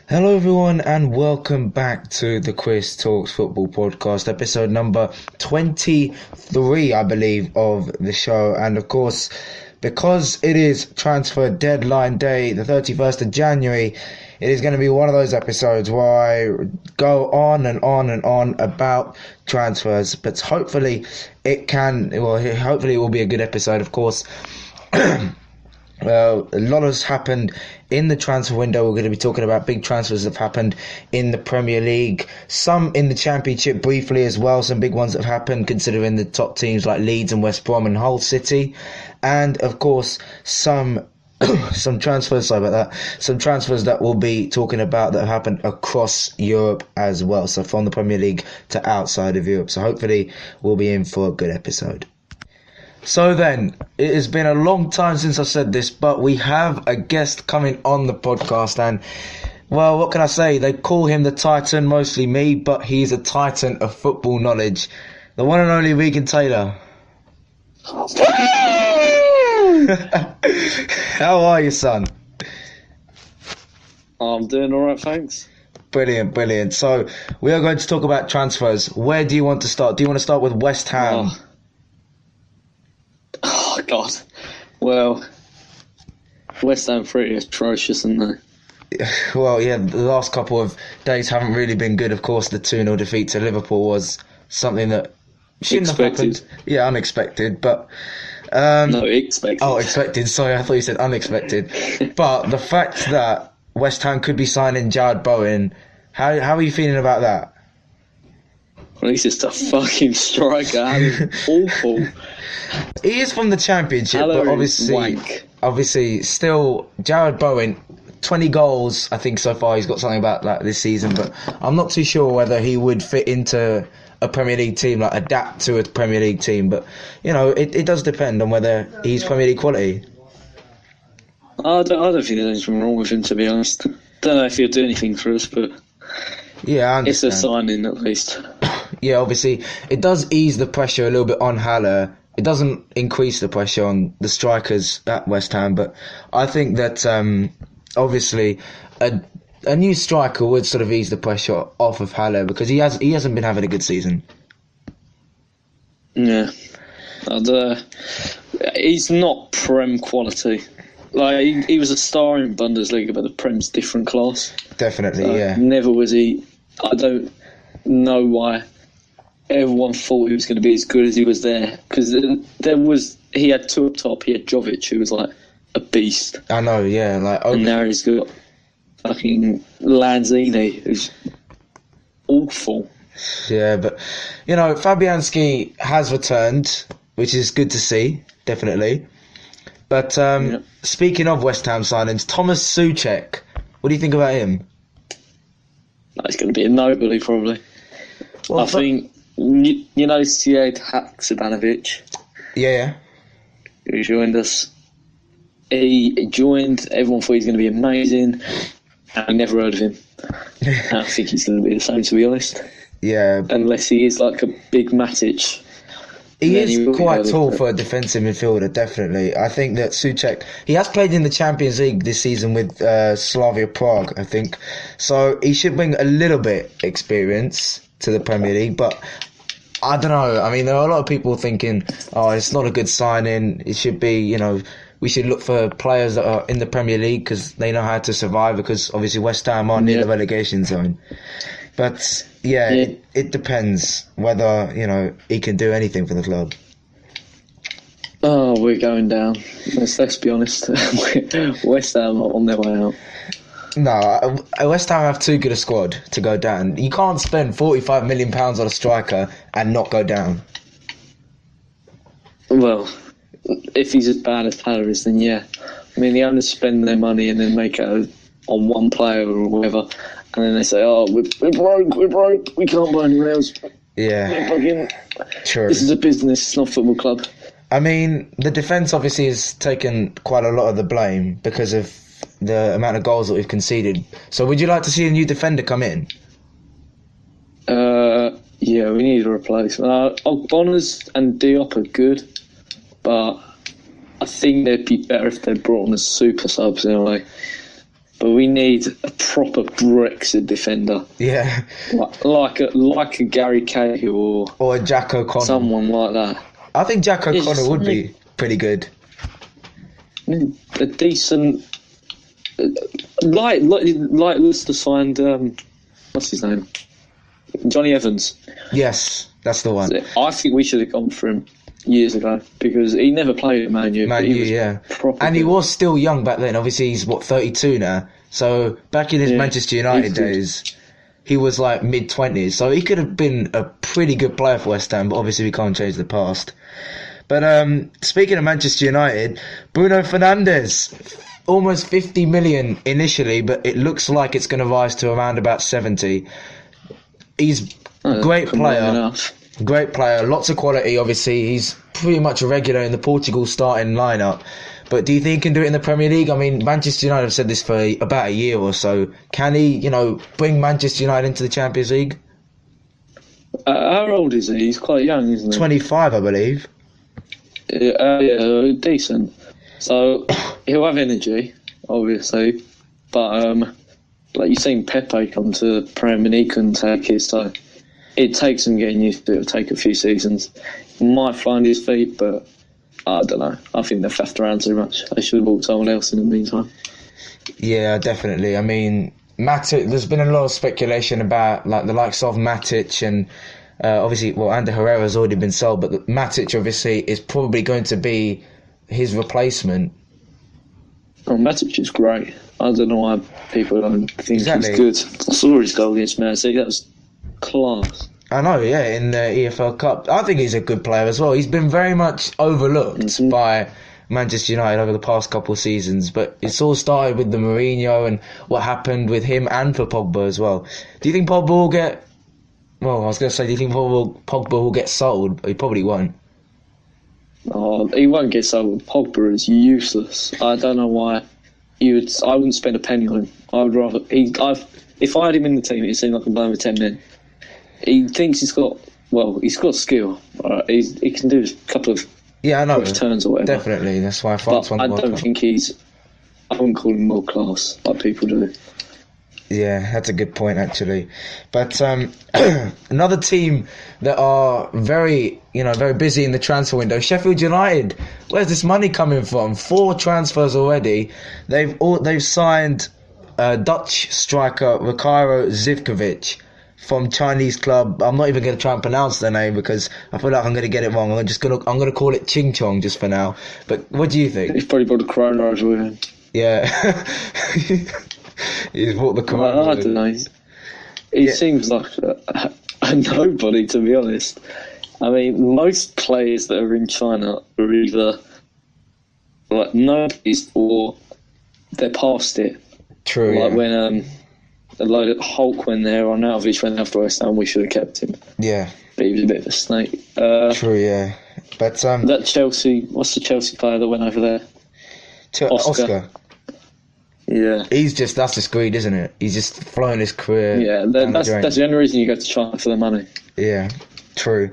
Hello everyone and welcome back to the Chris Talks Football Podcast, episode number 23 I believe of the show. And of course, because it is transfer deadline day, the 31st of January, it is going to be one of those episodes where I go on and on and on about transfers, but hopefully it will be a good episode. Of course, well, a lot has happened in the transfer window. We're going to be talking about big transfers that have happened in the Premier League, some in the Championship briefly as well, some big ones that have happened considering the top teams like Leeds and West Brom and Hull City, and of course some transfers that we'll be talking about that have happened across Europe as well, so from the Premier League to outside of Europe. So hopefully we'll be in for a good episode. So then, it has been a long time since I've said this, but we have a guest coming on the podcast, and, well, what can I say? They call him the Titan, mostly me, but he's a Titan of football knowledge. The one and only Regan Taylor. How are you, son? I'm doing alright, thanks. Brilliant. So, we are going to talk about transfers. Where do you want to start? Do you want to start with West Ham? Oh, God. Well, West Ham pretty atrocious, aren't they? Well, yeah, the last couple of days haven't really been good. Of course, the 2-0 defeat to Liverpool was something that shouldn't have happened. Yeah, unexpected, but... No, expected. Oh, expected. Sorry, I thought you said unexpected. But the fact that West Ham could be signing Jared Bowen, how are you feeling about that? Well, he's just a fucking striker. I mean, awful. He is from the Championship, Hello, but obviously, still, Jared Bowen, 20 goals, I think so far. He's got something about that this season, but I'm not too sure whether he would fit into a Premier League team, like adapt to a Premier League team. But, you know, it does depend on whether he's Premier League quality. I don't think there's anything wrong with him, to be honest. Don't know if he'll do anything for us, but yeah, I understand. It's a signing at least. Yeah, obviously, it does ease the pressure a little bit on Haller. It doesn't increase the pressure on the strikers at West Ham, but I think that obviously a new striker would sort of ease the pressure off of Haller because he hasn't been having a good season. Yeah, and he's not Prem quality. Like he was a star in Bundesliga, but the Prem's different class. Definitely, yeah. Never was he. I don't know why everyone thought he was going to be as good as he was there, because he had two up top. He had Jovic, who was like a beast. I know, yeah. And now he's got fucking Lanzini, who's awful. Yeah, but you know, Fabianski has returned, which is good to see, definitely. But Speaking of West Ham signings, Thomas Souček, what do you think about him? He's going to be a nobody, probably. Well, I think, you know, Sead Haksabanovic? Yeah. Who joined us. He joined, everyone thought he was going to be amazing, and I never heard of him. I think he's going to be the same, to be honest. Yeah. Unless he is like a big Matic. He is quite tall for a defensive midfielder, definitely. I think that Souček, he has played in the Champions League this season with Slavia Prague, I think. So he should bring a little bit experience to the Premier League, but I don't know. I mean, there are a lot of people thinking, oh, it's not a good signing. It should be, you know, we should look for players that are in the Premier League because they know how to survive, because obviously West Ham are near the relegation zone. But yeah, it depends whether, you know, he can do anything for the club. Oh, we're going down. Let's be honest. West Ham are on their way out. No, West Ham have too good a squad to go down. You can't spend £45 million on a striker and not go down. Well, if he's as bad as Haller is, then yeah. I mean, they only spend their money and then make it on one player or whatever. And then they say, oh, we're broke, we can't buy anyone else. Yeah, true. This is a business, it's not a football club. I mean, the defence obviously has taken quite a lot of the blame because of the amount of goals that we've conceded. So would you like to see a new defender come in? Yeah, we need a replacement. Ogbonners and Diop are good, but I think they'd be better if they brought on as super subs in a way. but we need a proper Brexit defender. Yeah. Like a Gary Cahill Or a Jack O'Connell. Someone like that. I think Jack O'Connell would be pretty good. A decent... Like Leicester signed... what's his name? Johnny Evans. Yes, that's the one. I think we should have gone for him years ago because he never played at Man U. Yeah. And he was still young back then. Obviously, he's 32 now. So back in his Manchester United days, he was like mid-20s. So he could have been a pretty good player for West Ham. But obviously, we can't change the past. But speaking of Manchester United, Bruno Fernandes, almost 50 million initially, but it looks like it's going to rise to around about 70. He's a great player. Great player, lots of quality. Obviously, he's pretty much a regular in the Portugal starting lineup. But do you think he can do it in the Premier League? I mean, Manchester United have said this for about a year or so. Can he, bring Manchester United into the Champions League? How old is he? He's quite young, isn't he? 25, I believe. Yeah, decent. So he'll have energy, obviously. But like you've seen Pepe come to the Prem and he couldn't take it, so it takes him getting used to it. It'll take a few seasons. He might find his feet, but I don't know. I think they've faffed around too much. They should have bought someone else in the meantime. Yeah, definitely. I mean, Matic, there's been a lot of speculation about like the likes of Matic and obviously, Ander Herrera's already been sold, but Matic obviously is probably going to be his replacement. Oh, Matic is great. I don't know why people don't think he's good. I saw his goal against Man City. That was class. I know, yeah, in the EFL Cup. I think he's a good player as well. He's been very much overlooked by Manchester United over the past couple of seasons, but it's all started with the Mourinho and what happened with him and for Pogba as well. Do you think Pogba will get... Well, I was going to say, do you think Pogba will get sold? He probably won't. Oh, he won't get sold. Pogba is useless. I don't know why. I wouldn't spend a penny on him. I would rather... If I had him in the team, it seemed like I'm playing with 10 men. He thinks he's got skill. Right? He can do a couple of turns or whatever. Definitely, that's why France won the World Cup. I don't think I wouldn't call him world class like people do. Yeah, that's a good point actually. But another team that are very busy in the transfer window, Sheffield United. Where's this money coming from? 4 transfers already. They've signed Dutch striker Ricaro Zivkovic from Chinese club. I'm not even going to try and pronounce their name because I feel like I'm going to get it wrong. I'm going to call it Ching Chong just for now. But what do you think? He's probably bought the coronavirus with him. Yeah. He's bought the coronavirus. I don't know. He seems like a nobody, to be honest. I mean, most players that are in China are either like nobodies or they're past it. True. Like when a load of Hulk when there, or Arnautovic when after West Ham, we should have kept him. Yeah. But he was a bit of a snake. True, yeah. But that Chelsea, what's the Chelsea player that went over there? Oscar. Yeah. That's just greed, isn't it? He's just flowing his career. Yeah, that's the only reason you go to China, for the money. Yeah, true.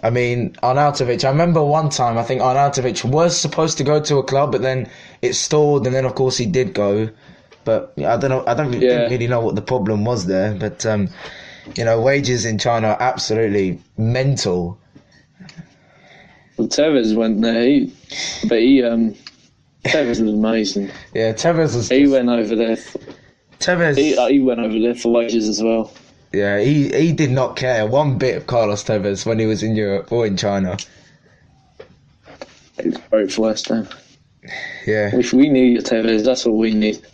I mean, Arnautovic, I remember one time, I think Arnautovic was supposed to go to a club, but then it stalled, and then of course he did go. But I don't really know what the problem was there. But, wages in China are absolutely mental. Well, Tevez went there, Tevez was amazing. Yeah, Tevez was... He went over there. Tevez... He went over there for wages as well. Yeah, he did not care one bit of Carlos Tevez when he was in Europe or in China. He was great for West Ham. Yeah. If we need a Tevez, that's what we need.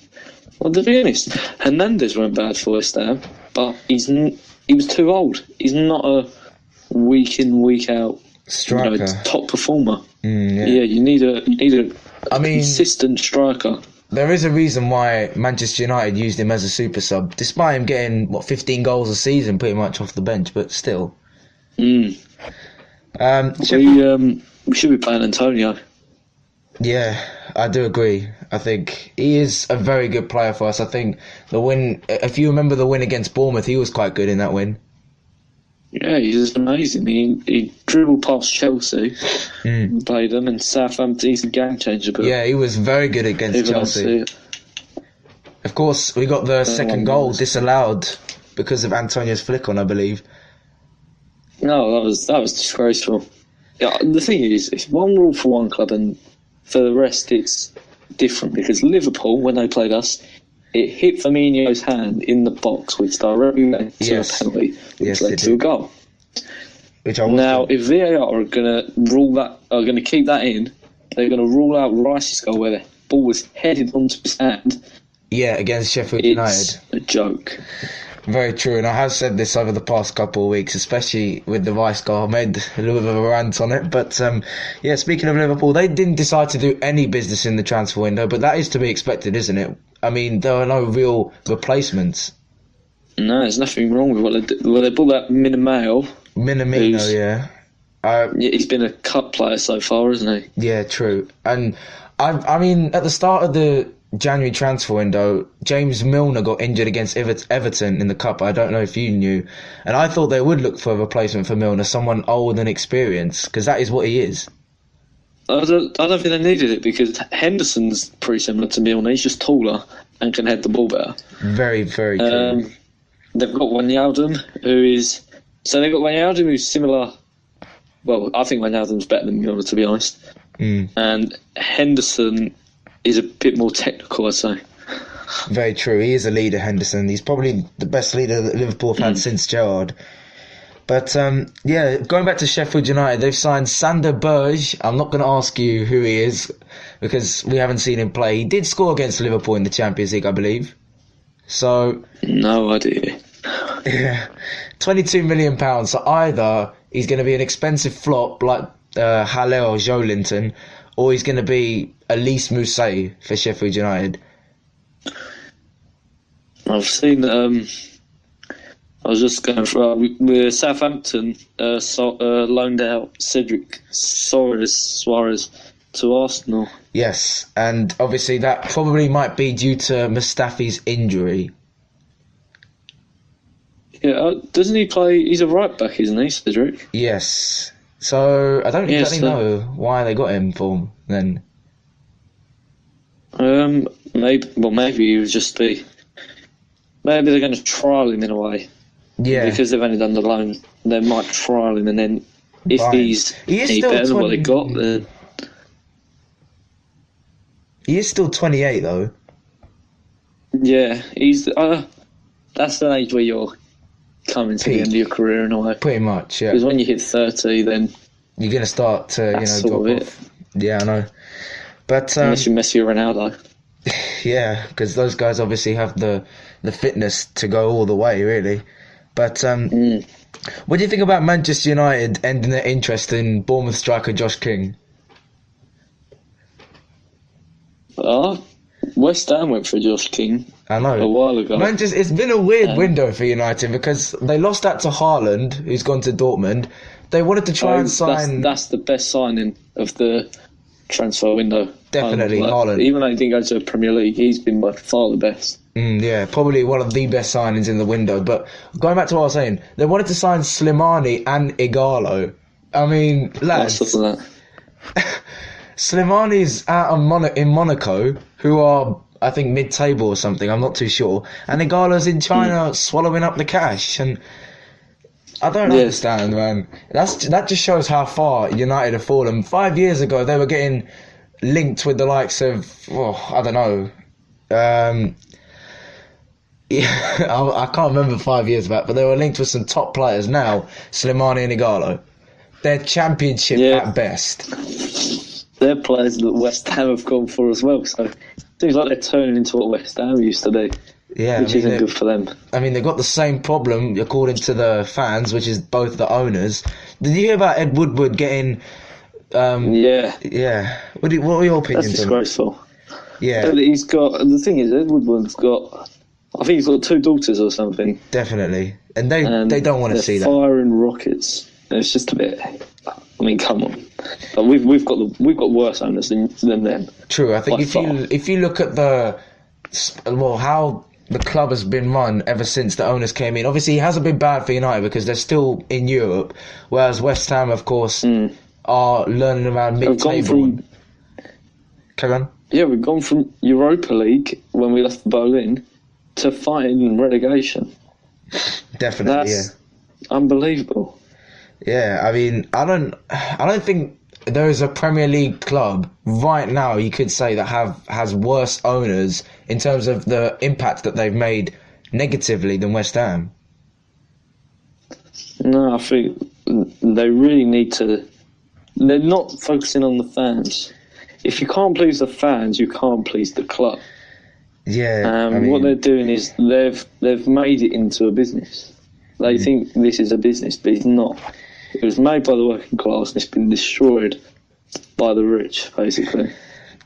Well, to be honest, Hernandez went bad for West Ham, but he was too old. He's not a week in, week out striker, top performer. Yeah, you need a consistent striker. There is a reason why Manchester United used him as a super sub, despite him getting 15 goals a season pretty much off the bench, but still. We should be playing Antonio. Yeah, I do agree. I think he is a very good player for us. I think the win, if you remember the win against Bournemouth, he was quite good in that win. Yeah, he's amazing. He dribbled past Chelsea, played them, and Southampton. He's a game changer. But yeah, he was very good against Chelsea. Of course, we got the second goal disallowed because of Antonio's flick on, I believe. No, that was disgraceful. Yeah, the thing is, it's one rule for one club, and for the rest, it's different. Because Liverpool, when they played us, it hit Firmino's hand in the box, which directly led to a penalty, which led to a goal. Now, if VAR are going to keep that in, they're going to rule out Rice's goal where the ball was headed onto his hand. Yeah, against Sheffield United. It's a joke. Very true, and I have said this over the past couple of weeks, especially with the Rice goal. I made a little bit of a rant on it, but speaking of Liverpool, they didn't decide to do any business in the transfer window, but that is to be expected, isn't it? I mean, there are no real replacements. No, there's nothing wrong with what they did. Well, they bought that Minamino, yeah. He's been a cup player so far, isn't he? Yeah, true. And I mean, at the start of the January transfer window, James Milner got injured against Everton in the Cup. I don't know if you knew. And I thought they would look for a replacement for Milner, someone old and experienced, because that is what he is. I don't think they needed it, because Henderson's pretty similar to Milner. He's just taller and can head the ball better. Very, very true. They've got Wijnaldum, who's similar. Well, I think Wijnaldum's better than Milner, to be honest. And Henderson is a bit more technical, I'd say. Very true. He is a leader, Henderson. He's probably the best leader that Liverpool have had since Gerrard. But, going back to Sheffield United, they've signed Sander Berge. I'm not going to ask you who he is, because we haven't seen him play. He did score against Liverpool in the Champions League, I believe. So... No idea. Yeah. £22 million. So either he's going to be an expensive flop like Halle or Joelinton, or he's going to be Elise Mousset for Sheffield United. I've seen... I was just going for... with Southampton loaned out Cedric Suarez to Arsenal. Yes, and obviously that probably might be due to Mustafi's injury. Yeah, doesn't he play... He's a right-back, isn't he, Cedric? Yes. So, I don't exactly know why they got him for then. Maybe he would just be... Maybe they're going to trial him in a way. Yeah. Because they've only done the loan, they might trial him, and then if he's any better than what they got, then... He is still 28, though. Yeah, he's... that's an age where you're coming to the end of your career in a way. Pretty much, yeah. Because when you hit 30, then... You're going to start to, drop off. Yeah, I know. But, unless you're Messi or Ronaldo. Yeah, because those guys obviously have the fitness to go all the way, really. But what do you think about Manchester United ending their interest in Bournemouth striker Josh King? West Ham went for Josh King. I know. A while ago. It's been a weird window for United, because they lost out to Haaland, who's gone to Dortmund. They wanted to try and sign... That's the best signing of the transfer window. Definitely, Haaland. Even though he didn't go to the Premier League, he's been by far the best. Yeah, probably one of the best signings in the window. But going back to what I was saying, they wanted to sign Slimani and Igalo. I mean, lads... What's up with that? Slimani's out in Monaco, who are, I think, mid-table or something, I'm not too sure. And Igalo's in China swallowing up the cash. And I don't understand, man. That just shows how far United have fallen. 5 years ago, they were getting linked with the likes of, I don't know. I can't remember 5 years back, but they were linked with some top players. Now, Slimani and Igalo, they're championship at best. They're players that West Ham have gone for as well, so it seems like they're turning into what West Ham used to be. Yeah, which isn't good for them. I mean, they've got the same problem, according to the fans, which is both the owners. Did you hear about Ed Woodward getting... Yeah. What are your opinions? That's disgraceful. Yeah. The thing is, Ed Woodward's got... I think he's got 2 daughters or something. Definitely. And they don't want to see that. Firing rockets. It's just a bit... I mean, come on. But we've got worse owners than them. True. I think if you look at how the club has been run ever since the owners came in, obviously it hasn't been bad for United because they're still in Europe, whereas West Ham, of course, are learning around mid-table. Carry on. Yeah, we've gone from Europa League when we left Berlin to fighting relegation. Definitely, That's unbelievable. yeah. I mean, I don't think there is a Premier League club right now you could say that has worse owners in terms of the impact that they've made negatively than West Ham. No, I think they really need to. They're not focusing on the fans. If you can't please the fans, you can't please the club. Yeah, What they're doing is they've made it into a business. They think this is a business, but it's not. It was made by the working class and it's been destroyed by the rich, basically.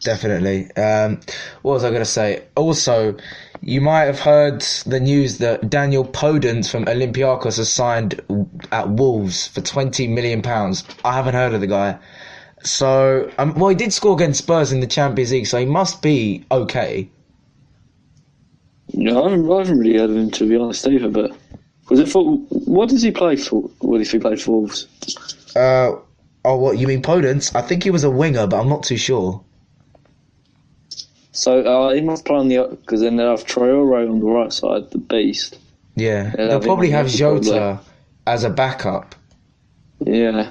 Definitely. What was I going to say? Also, you might have heard the news that Daniel Podence from Olympiacos has signed at Wolves for £20 million. I haven't heard of the guy. So, well, he did score against Spurs in the Champions League, so he must be okay. No, I haven't really heard of him, to be honest, either, but was it for... What does he play for? What if he played for Wolves? What, you mean Podence? I think he was a winger, but I'm not too sure. So he must play on the... Because then they'll have Traore on the right side, the beast. Yeah, they'll probably have Jota as a backup. Yeah.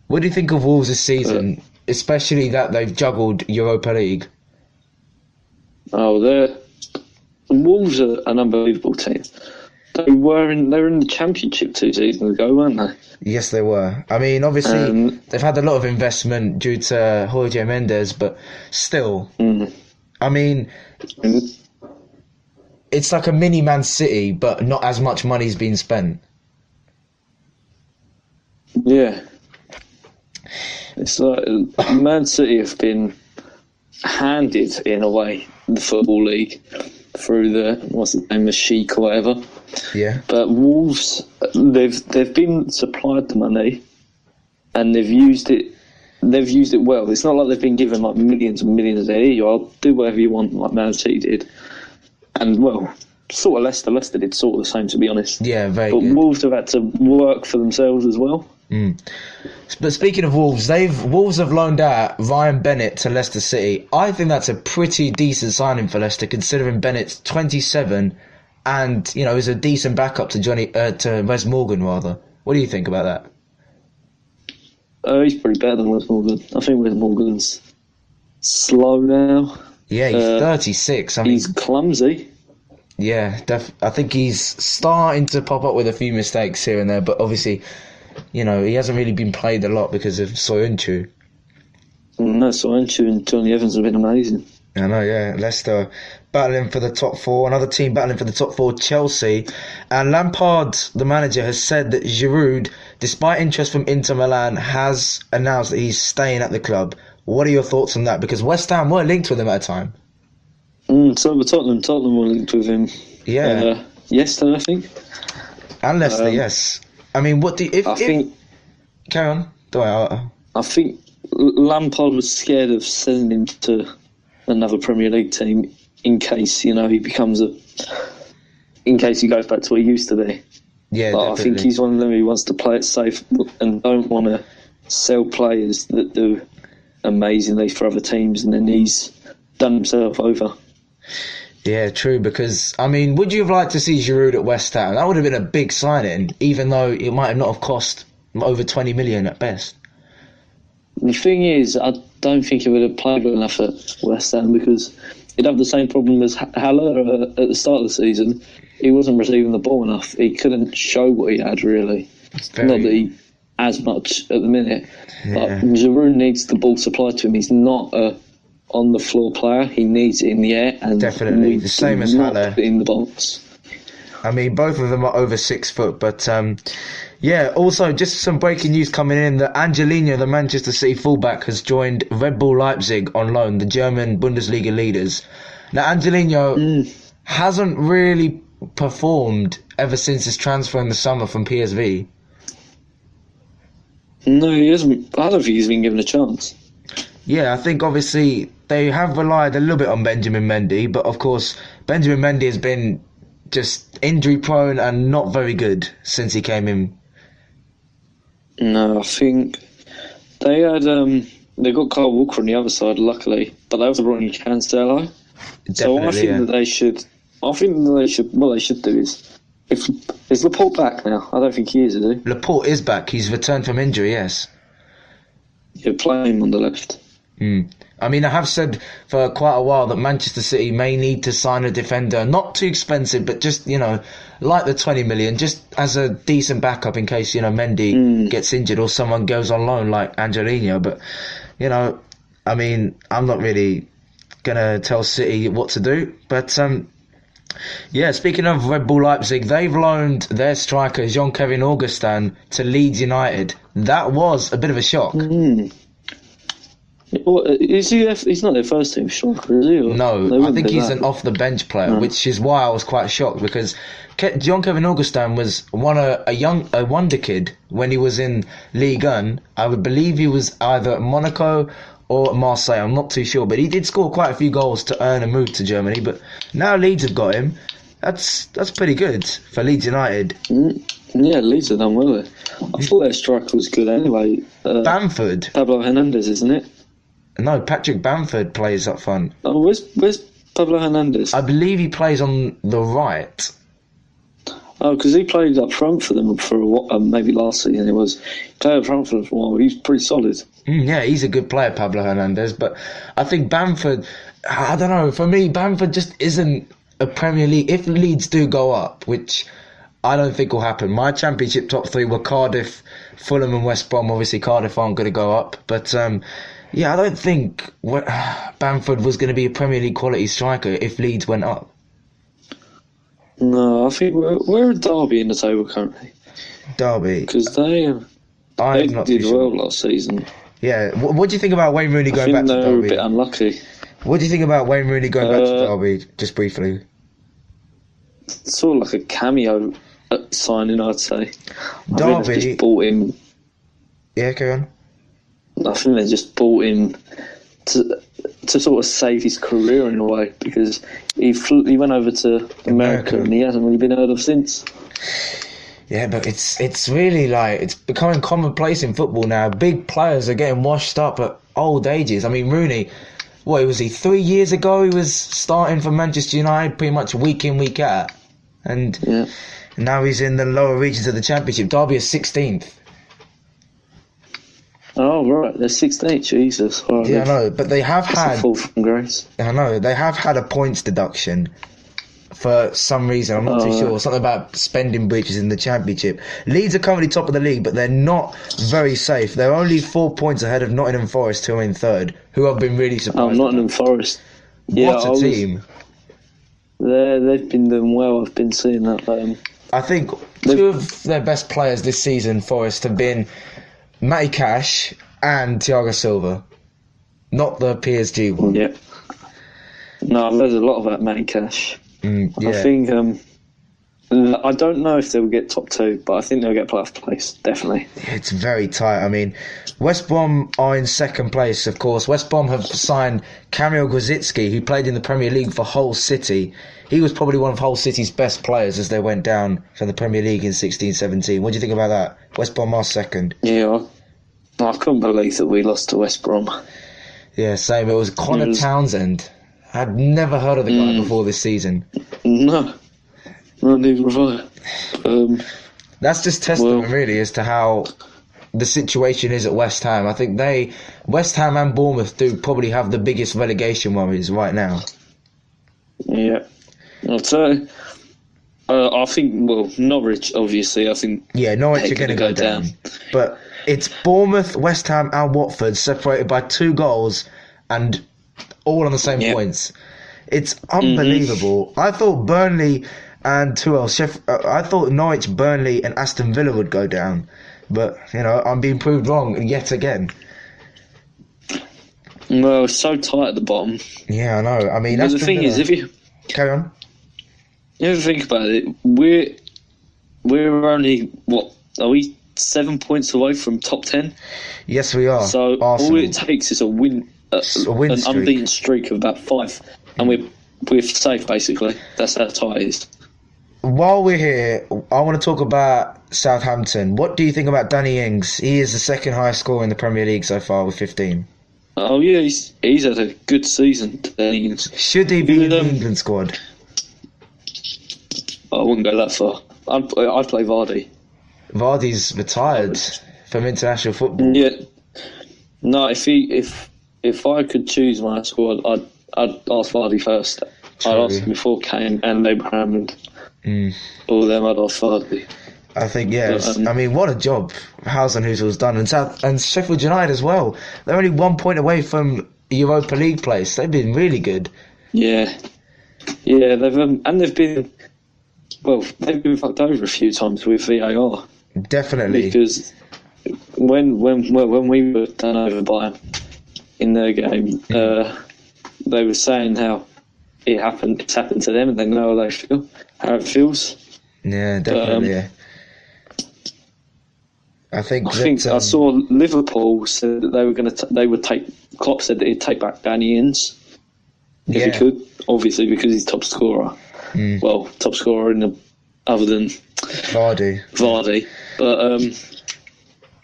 What do you think of Wolves this season, especially that they've juggled Europa League? Oh, Wolves are an unbelievable team. They were in the Championship 2 seasons ago, weren't they? Yes, they were. I mean, obviously, they've had a lot of investment due to Jorge Mendes, but still, I mean, it's like a mini Man City, but not as much money's been spent. Yeah. It's like Man City have been handed, in a way, the Football League through the, what's his name, the Sheik or whatever. Yeah. But Wolves, they've been supplied the money and they've used it well. It's not like they've been given like millions and millions of here, I'll do whatever you want, like Man City did. And well, sort of Leicester did sort of the same, to be honest. Yeah, very but good. Wolves have had to work for themselves as well. But speaking of Wolves, Wolves have loaned out Ryan Bennett to Leicester City. I think that's a pretty decent signing for Leicester, considering Bennett's 27 and, you know, is a decent backup to Wes Morgan, rather. What do you think about that? He's pretty better than Wes Morgan. I think Wes Morgan's slow now. Yeah, he's 36. I mean, he's clumsy. Yeah, I think he's starting to pop up with a few mistakes here and there, but obviously, you know, he hasn't really been played a lot because of Soyuncu. No, Soyuncu and Johnny Evans have been amazing. I know, yeah. Leicester battling for the top four. Another team battling for the top four, Chelsea. And Lampard, the manager, has said that Giroud, despite interest from Inter Milan, has announced that he's staying at the club. What are your thoughts on that? Because West Ham were linked with him at a time. So were Tottenham. Tottenham were linked with him. Yeah. Yesterday, I think. And Leicester, yes. I mean, what do you... Carry on. I think Lampard was scared of sending him to another Premier League team in case, you know, in case he goes back to what he used to be. Yeah, but definitely. I think he's one of them who wants to play it safe and don't want to sell players that do amazingly for other teams, and then he's done himself over. Yeah, true, because, I mean, would you have liked to see Giroud at West Ham? That would have been a big signing, even though it might have not have cost over 20 million at best. The thing is, I don't think he would have played well enough at West Ham, because he'd have the same problem as Haller at the start of the season. He wasn't receiving the ball enough. He couldn't show what he had, really. Not that he as much at the minute. Yeah. But Giroud needs the ball supplied to him. He's not a on-the-floor player. He needs it in the air. And definitely, the same as Haller. In the box. I mean, both of them are over 6 foot, but yeah, also just some breaking news coming in that Angelino, the Manchester City fullback, has joined Red Bull Leipzig on loan, the German Bundesliga leaders. Now, Angelino hasn't really performed ever since his transfer in the summer from PSV. No, he hasn't. I don't think he's been given a chance. Yeah, I think obviously they have relied a little bit on Benjamin Mendy, but of course Benjamin Mendy has been just injury prone and not very good since he came in. No, I think they had They've got Kyle Walker on the other side, luckily, but they also brought in Cancelo. So I think that they should. I think that they should. What they should do is Laporte back now? I don't think he is he? Laporte is back. He's returned from injury. Yes. You're playing him on the left. I mean, I have said for quite a while that Manchester City may need to sign a defender, not too expensive, but just, like the 20 million, just as a decent backup in case, Mendy gets injured or someone goes on loan like Angelino. But, I mean, I'm not really going to tell City what to do. But, speaking of Red Bull Leipzig, they've loaned their striker, Jean-Kevin Augustin, to Leeds United. That was a bit of a shock. Well, is he? He's not their first team striker, is he? No, I think he's an off-the-bench player, which is why I was quite shocked, because Jean-Kevin Augustin was a wonder kid when he was in Ligue 1. I would believe he was either at Monaco or at Marseille. I'm not too sure, but he did score quite a few goals to earn a move to Germany. But now Leeds have got him. That's pretty good for Leeds United. Yeah, Leeds have done well there. I thought their striker was good anyway. Bamford. Pablo Hernandez, isn't it? No, Patrick Bamford plays up front. Oh, where's Pablo Hernandez? I believe he plays on the right. Oh, because he played up front for them for a while, maybe last season. He played up front for them for a while. He's pretty solid. Yeah, he's a good player, Pablo Hernandez. But I think Bamford, I don't know. For me, Bamford just isn't a Premier League. If Leeds do go up, which I don't think will happen. My Championship top three were Cardiff, Fulham, and West Brom. Obviously, Cardiff aren't going to go up, but. Yeah, I don't think Bamford was going to be a Premier League quality striker if Leeds went up. No, I think we're at Derby in the table currently. Derby? Because they did well last season. Yeah, what do you think about Wayne Rooney going back to Derby? I think they were a bit unlucky. What do you think about Wayne Rooney going back to Derby, just briefly? It's sort of like a cameo signing, I'd say. Derby? Just bought him. Yeah, go on. I think they just bought him to sort of save his career in a way, because he went over to America and he hasn't really been heard of since. Yeah, but it's really it's becoming commonplace in football now. Big players are getting washed up at old ages. I mean, Rooney, what was he, 3 years ago? He was starting for Manchester United pretty much week in, week out. And now he's in the lower regions of the Championship. Derby is 16th. Oh, right, they're 16th, Jesus. Right, yeah, I know, but they have had... fall from grace. I know, they have had a points deduction for some reason. I'm not too sure. Something about spending breaches in the Championship. Leeds are currently top of the league, but they're not very safe. They're only 4 points ahead of Nottingham Forest, who are in third, who have been really surprised. Oh, Nottingham Forest. What a team. They've been doing well. I've been seeing that. I think two of their best players this season, Forest, have been Matty Cash and Thiago Silva, not the PSG one. Yeah. No, I've heard a lot about Matty Cash. Yeah. I think I don't know if they'll get top two, but I think they'll get playoff place, definitely. It's very tight. I mean, West Brom are in second place, of course. West Brom have signed Kamil Grosicki, who played in the Premier League for Hull City. He was probably one of Hull City's best players as they went down from the Premier League in 16-17. What do you think about that? West Brom are second. Yeah, I couldn't believe that we lost to West Brom. Yeah, same. It was Connor Townsend. I'd never heard of the guy before this season. No, not even have I. That's just testament, really, as to how the situation is at West Ham. I think West Ham and Bournemouth do probably have the biggest relegation worries right now. Yeah. I'll tell you. I think, Norwich, obviously, I think... Yeah, Norwich are going to go down. But it's Bournemouth, West Ham and Watford separated by 2 goals and all on the same points. It's unbelievable. I thought Burnley and who else? I thought Norwich, Burnley and Aston Villa would go down. But, I'm being proved wrong yet again. Well, it's so tight at the bottom. Yeah, I know. I mean, but the thing is, if you... Carry on. You ever think about it, we're only, are we 7 points away from top 10? Yes, we are. So Arsenal. all it takes is an unbeaten streak of about 5, and we're safe, basically. That's how tight it is. While we're here, I want to talk about Southampton. What do you think about Danny Ings? He is the second highest scorer in the Premier League so far with 15. Oh yeah, he's had a good season. Should he be in the England squad? I wouldn't go that far. I'd play Vardy. Vardy's retired from international football. Yeah. No, if I could choose my squad, I'd ask Vardy first. True. I'd ask him before Kane and Abraham and all of them. I'd ask Vardy. I think, I mean, what a job Hasenhutl's done, and Sheffield United as well. They're only 1 point away from Europa League place. They've been really good. Yeah, they've been fucked over a few times with VAR. Definitely, because when we were done over by them in their game, they were saying how it's happened to them, and they know how it feels. Yeah, definitely. I think I saw Liverpool said that they would take. Klopp said that he'd take back Danny Ings if he could, obviously because he's top scorer. Well, top scorer other than Vardy. But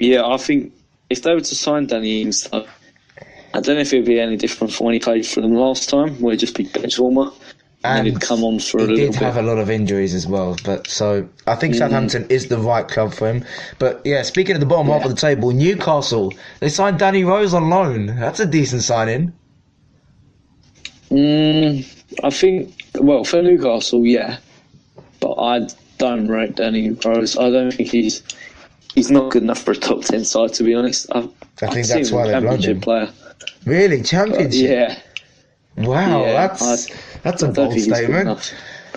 I think if they were to sign Danny Ings, I don't know if it would be any different from when he played for them last time, where he'd just be bench warmer. And he'd come on for a little bit. He did have a lot of injuries as well, so I think Southampton is the right club for him. But yeah, speaking of the bottom half of the table, Newcastle, they signed Danny Rose on loan. That's a decent signing. I think, well, for Newcastle, yeah, but I don't rate Danny Rose. I don't think he's not good enough for a top 10 side, to be honest. I think that's why they've loaned him. Player. Really, Championship? Yeah. Wow, that's a bold statement.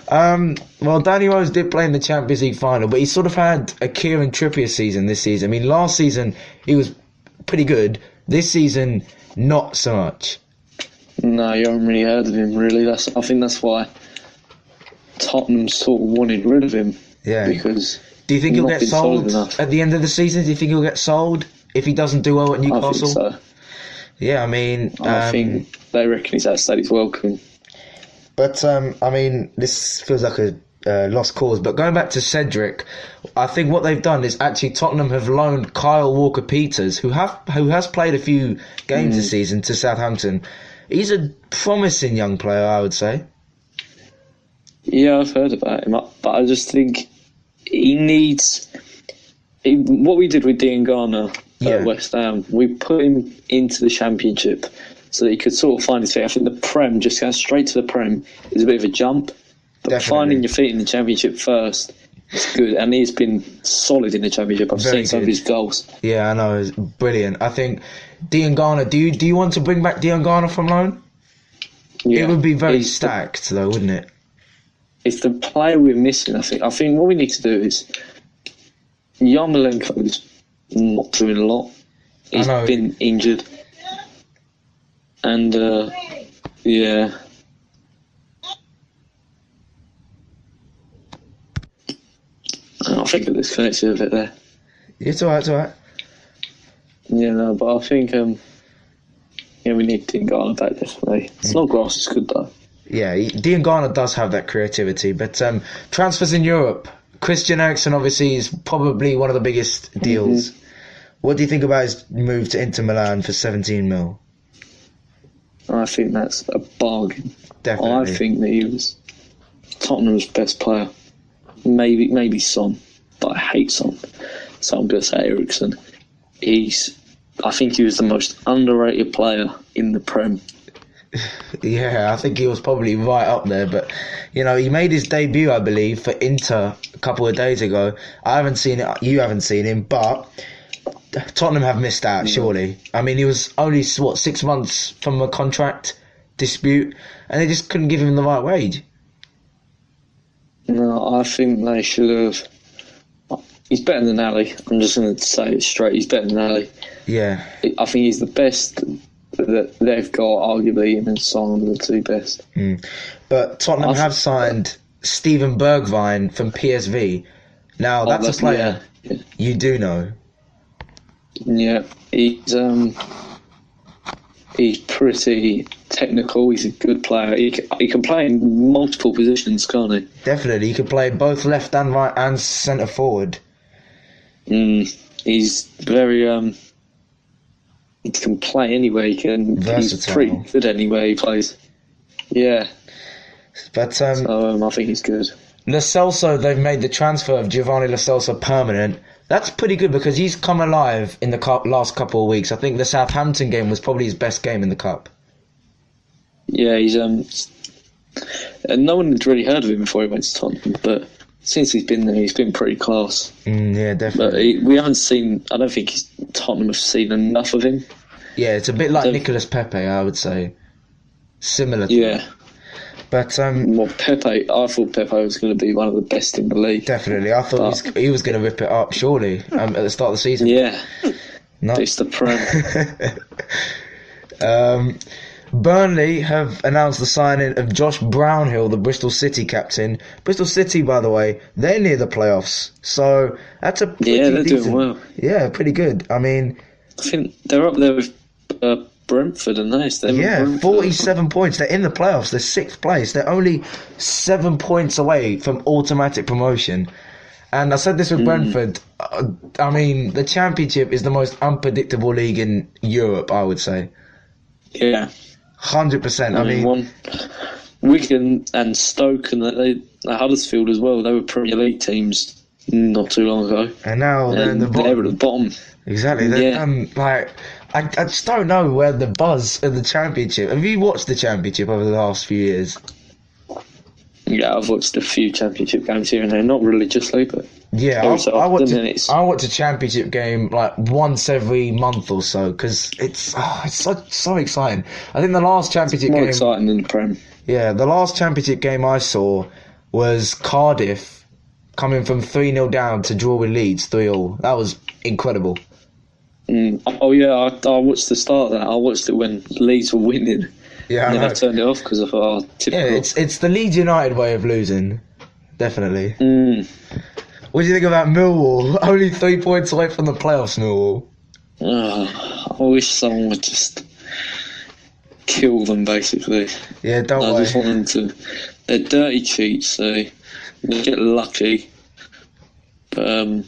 Well, Danny Rose did play in the Champions League final, but he sort of had a Kieran Trippier season this season. I mean, last season he was pretty good. This season, not so much. No, you haven't really heard of him, really. I think that's why Tottenham sort of wanted rid of him. Yeah. Because do you think he'll get sold at the end of the season? Do you think he'll get sold if he doesn't do well at Newcastle? I think so. Yeah, I mean... I think they reckon he's outside his welcome. But, I mean, this feels like a lost cause. But going back to Cedric, I think what they've done is actually Tottenham have loaned Kyle Walker-Peters, who has played a few games this season, to Southampton. He's a promising young player, I would say. Yeah, I've heard about him. But I just think he needs... What we did with Dean Garner at West Ham, we put him into the Championship so that he could sort of find his feet. I think the Prem, just going straight to the Prem, is a bit of a jump. But Definitely. Finding your feet in the Championship first is good. And he's been solid in the Championship. I've seen some of his goals. Yeah, I know. It's brilliant. I think Dean Garner, do you want to bring back Dean Garner from loan? Yeah, it would be very stacked, though, wouldn't it? It's the player we're missing, I think. I think what we need to do is... Yarmolenko is not doing a lot. He's been injured. And, yeah. I think it disconnected a bit there. It's alright, Yeah, no, but I think, we need Dean Garner back, definitely. Snodgrass is good, though. Yeah, Dean Garner does have that creativity, but transfers in Europe... Christian Eriksen obviously is probably one of the biggest deals. What do you think about his move to Inter Milan for 17 mil? I think that's a bargain. Definitely. I think that he was Tottenham's best player. Maybe Son, but I hate Son. So I'm going to say Eriksen. I think he was the most underrated player in the Prem. Yeah, I think he was probably right up there, but he made his debut, I believe, for Inter a couple of days ago. I haven't seen it, you haven't seen him, but Tottenham have missed out, surely. I mean, he was only, 6 months from a contract dispute, and they just couldn't give him the right wage. No, I think they should have. He's better than Ali. I'm just going to say it straight. He's better than Ali. Yeah. I think he's the best that they've got, arguably, him and Son are the two best. But Tottenham have signed Steven Bergwijn from PSV. Now, that's a player you do know. Yeah, he's pretty technical. He's a good player. He can play in multiple positions, can't he? Definitely. He can play both left and right and centre forward. He's very... he can play anywhere. He's Versatile. pretty good anywhere he plays. Yeah. But I think he's good. Lo Celso, they've made the transfer of Giovanni Lo Celso permanent. That's pretty good because he's come alive in the last couple of weeks. I think the Southampton game was probably his best game in the cup. Yeah, he's and no one had really heard of him before he went to Tottenham, but since he's been there, he's been pretty class. Yeah, definitely. But we haven't seen. I don't think Tottenham have seen enough of him. Yeah, it's a bit like Nicolas Pepe, I would say. Similar. Yeah. But Pepe, I thought Pepe was going to be one of the best in the league. Definitely, I thought he was going to rip it up. Surely at the start of the season. Yeah, no. It's the Prem. Burnley have announced the signing of Josh Brownhill, the Bristol City captain. Bristol City, by the way, they're near the playoffs, so that's a pretty they're doing well. Yeah, pretty good. I mean, I think they're up there with Brentford and those. 47 points. They're in the playoffs. They're 6th place. They're only 7 points away from automatic promotion. And I said this with Brentford. I mean, the Championship is the most unpredictable league in Europe, I would say. Yeah. 100%. I mean, Wigan and Stoke and Huddersfield as well. They were Premier League teams not too long ago. And now they're in the bottom. They're at the bottom. Exactly. I just don't know where the buzz of the Championship. Have you watched the Championship over the last few years? Yeah, I've watched a few Championship games here and there. Not religiously, but yeah, I watch a Championship game like once every month or so because it's so exciting. I think the last Championship game exciting than the Prem. Yeah, the last Championship game I saw was Cardiff coming from 3-0 down to draw with Leeds 3-3. That was incredible. Oh yeah, I watched the start of that. I watched it when Leeds were winning. Yeah, and then I turned it off because I thought, typical. Yeah, it's the Leeds United way of losing, definitely. What do you think about Millwall? Only 3 points away from the playoffs, Millwall. I wish someone would just kill them, basically. Yeah, don't worry. I just want them to. They're dirty cheats, so they get lucky. But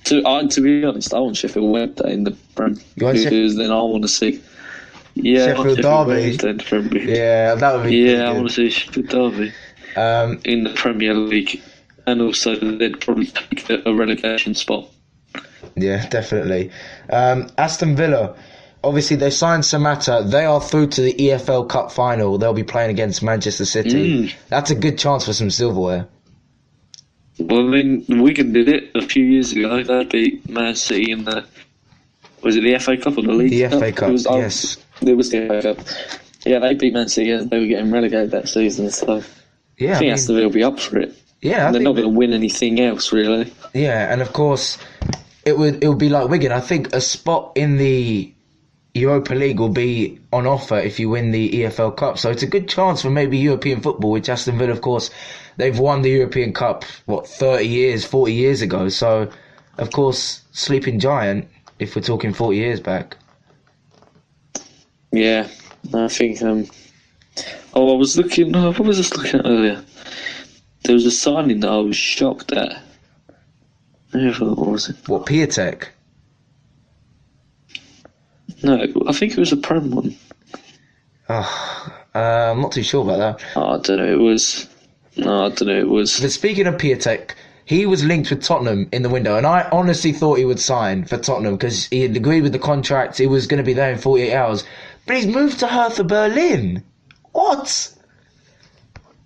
to be honest, I want Sheffield Wednesday in the Prem because then I want to see. Yeah, Sheffield Derby. Yeah, that would be. Yeah, I want to see Sheffield Derby in the Premier League, and also they'd probably take a relegation spot. Yeah, definitely. Aston Villa, obviously they signed Samatta. They are through to the EFL Cup final. They'll be playing against Manchester City. That's a good chance for some silverware. Well, I mean, Wigan did it a few years ago. They beat Man City in the. Was it the FA Cup or the League Cup? The FA Cup, yes. It was the FA Cup. Yeah, they beat Man City. They were getting relegated that season, so I think Aston Villa will be up for it. Yeah, they're not going to win anything else, really. Yeah, and of course, it would be like Wigan. I think a spot in the Europa League will be on offer if you win the EFL Cup. So it's a good chance for maybe European football, which Aston Villa, of course, they've won the European Cup, 40 years ago. So, of course, sleeping giant, if we're talking 40 years back. Yeah, I think. I was looking. What was I looking at earlier? There was a signing that I was shocked at. What was it? What, Piatek? No, I think it was a Prem one. I'm not too sure about that. I don't know. It was. But speaking of Piatek, he was linked with Tottenham in the window, and I honestly thought he would sign for Tottenham because he had agreed with the contract. He was going to be there in 48 hours. But he's moved to Hertha Berlin. What?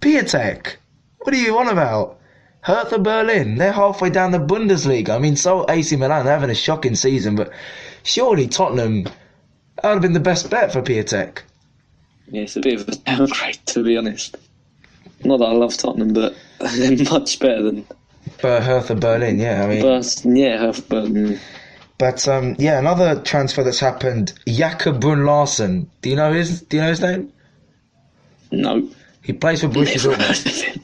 Piatek? What are you on about? Hertha Berlin, they're halfway down the Bundesliga. I mean, so AC Milan, they're having a shocking season, but surely Tottenham, that would have been the best bet for Piatek. Yeah, it's a bit of a downgrade, to be honest. Not that I love Tottenham, but they're much better than... But Hertha Berlin, yeah, I mean... Hertha Berlin. But, another transfer that's happened, Jakob Brun Larsen. Do you know his name? No. He plays for Borussia Dortmund.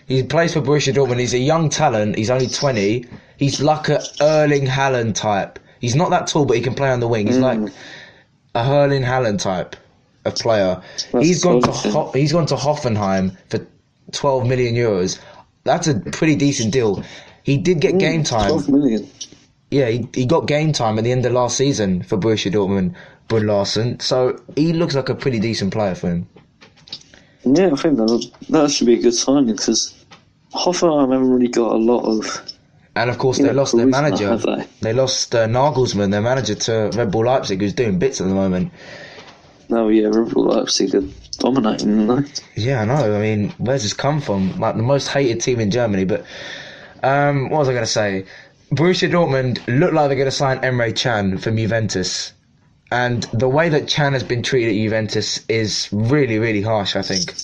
He plays for Borussia Dortmund. He's a young talent. He's only 20. He's like a Erling Haaland type. He's not that tall, but he can play on the wing. He's like a Erling Haaland type of player. He's gone to Hoffenheim for 12 million euros. That's a pretty decent deal. He did get game time. 12 million. Yeah, he got game time at the end of last season for Borussia Dortmund, Bud Larson. So he looks like a pretty decent player for him. Yeah, I think that should be a good signing because Hoffenheim haven't really got a lot of. And of course, they lost their manager. Have they? They lost Nagelsmann, their manager, to Red Bull Leipzig, who's doing bits at the moment. Oh yeah, Red Bull Leipzig are dominating, aren't they? Yeah, I know. I mean, where's this come from? Like the most hated team in Germany. But what was I going to say? Borussia Dortmund look like they're going to sign Emre Can from Juventus. And the way that Can has been treated at Juventus is really, really harsh, I think.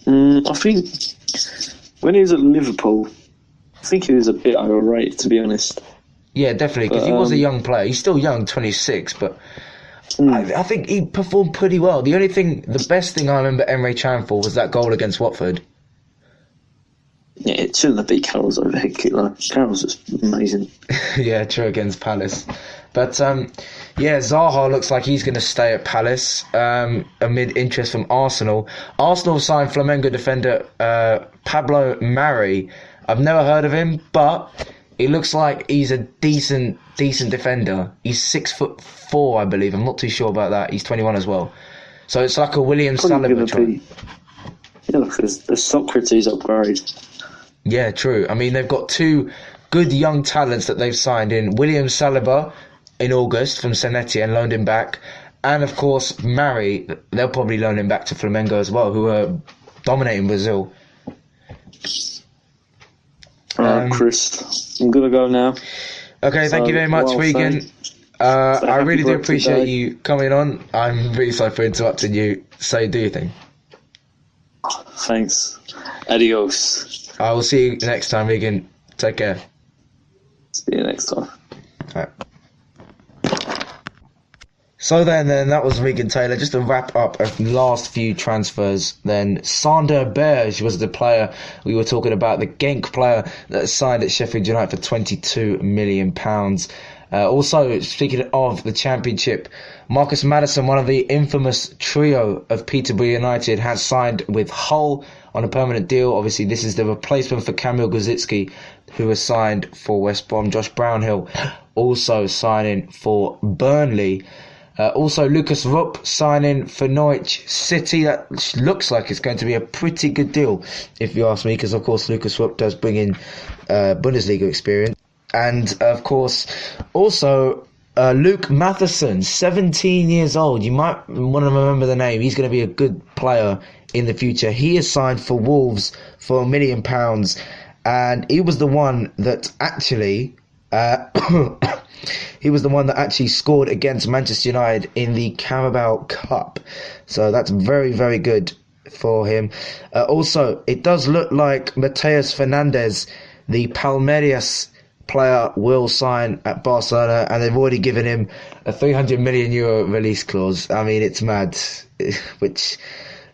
I think when he was at Liverpool, I think he was a bit overrated, to be honest. Yeah, definitely, because he was a young player. He's still young, 26, but I think he performed pretty well. The best thing I remember Emre Can for was that goal against Watford. Yeah, it shouldn't have beat Carroll's overhead kick. Like, Carroll's just amazing. Yeah, true, against Palace. But, Zaha looks like he's going to stay at Palace amid interest from Arsenal. Arsenal signed Flamengo defender Pablo Mari. I've never heard of him, but it looks like he's a decent defender. He's 6'4", I believe. I'm not too sure about that. He's 21 as well. So it's like a William Saliba try. Yeah, because the Socrates upgrade. Yeah, true. I mean, they've got two good young talents that they've signed in. William Saliba in August from Saint Etienne, loaned him back. And, of course, Mari, they'll probably loan him back to Flamengo as well, who are dominating Brazil. Chris, I'm going to go now. Okay, thank you very much, Regan. I really do appreciate you coming on. I'm really sorry for interrupting you. So do your thing. Thanks. Adios. I will see you next time, Regan. Take care. See you next time. All right. So then that was Regan Taylor. Just to wrap up of the last few transfers, then Sander Berge was the player we were talking about, the Genk player that signed at Sheffield United for £22 million. Also, speaking of the Championship, Marcus Maddison, one of the infamous trio of Peterborough United, has signed with Hull on a permanent deal. Obviously, this is the replacement for Kamil Grosicki, who has signed for West Brom. Josh Brownhill also signing for Burnley. Also, Lucas Rupp signing for Norwich City. That looks like it's going to be a pretty good deal, if you ask me, because, of course, Lucas Rupp does bring in Bundesliga experience. And, of course, also Luke Matheson, 17 years old. You might want to remember the name. He's going to be a good player in the future. He is signed for Wolves for £1 million. And he was the one that actually... he was the one that actually scored against Manchester United in the Carabao Cup. So that's very, very good for him. Also, it does look like Mateus Fernandes, the Palmeiras player, will sign at Barcelona, and they've already given him a €300 million release clause. I mean, it's mad. It's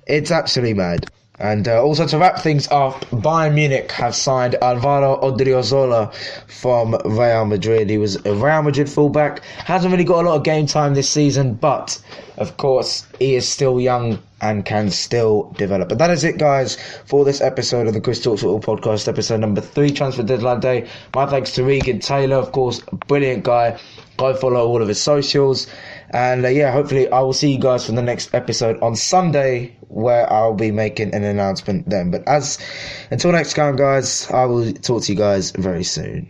absolutely mad. And also, to wrap things up, Bayern Munich have signed Alvaro Odriozola from Real Madrid. He was a Real Madrid fullback. Hasn't really got a lot of game time this season, but, of course, he is still young and can still develop. But that is it, guys, for this episode of the Chris Talks Football Podcast, episode number 3, Transfer Deadline Day. My thanks to Regan Taylor, of course, a brilliant guy. Go follow all of his socials. And hopefully I will see you guys for the next episode on Sunday, where I'll be making an announcement then. But until next time, guys, I will talk to you guys very soon.